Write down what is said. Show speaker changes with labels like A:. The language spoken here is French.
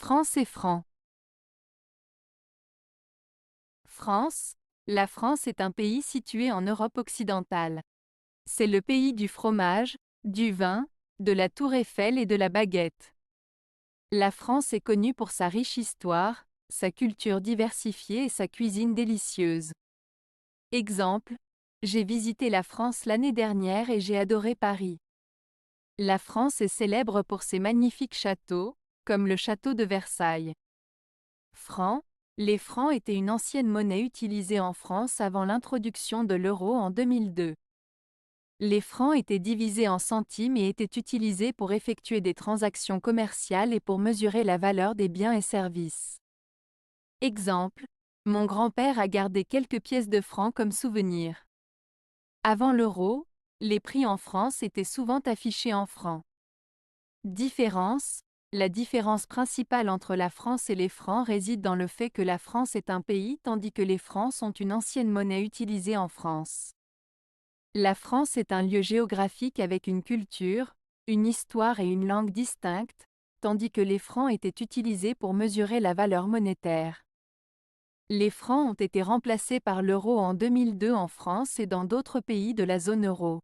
A: France et francs. France. La France est un pays situé en Europe occidentale. C'est le pays du fromage, du vin, de la tour Eiffel et de la baguette. La France est connue pour sa riche histoire, sa culture diversifiée et sa cuisine délicieuse. Exemple, j'ai visité la France l'année dernière et j'ai adoré Paris. La France est célèbre pour ses magnifiques châteaux, comme le château de Versailles. Francs. Les francs étaient une ancienne monnaie utilisée en France avant l'introduction de l'euro en 2002. Les francs étaient divisés en centimes et étaient utilisés pour effectuer des transactions commerciales et pour mesurer la valeur des biens et services. Exemple, mon grand-père a gardé quelques pièces de francs comme souvenir. Avant l'euro, les prix en France étaient souvent affichés en francs. Différence. La différence principale entre la France et les francs réside dans le fait que la France est un pays tandis que les francs sont une ancienne monnaie utilisée en France. La France est un lieu géographique avec une culture, une histoire et une langue distinctes, tandis que les francs étaient utilisés pour mesurer la valeur monétaire. Les francs ont été remplacés par l'euro en 2002 en France et dans d'autres pays de la zone euro.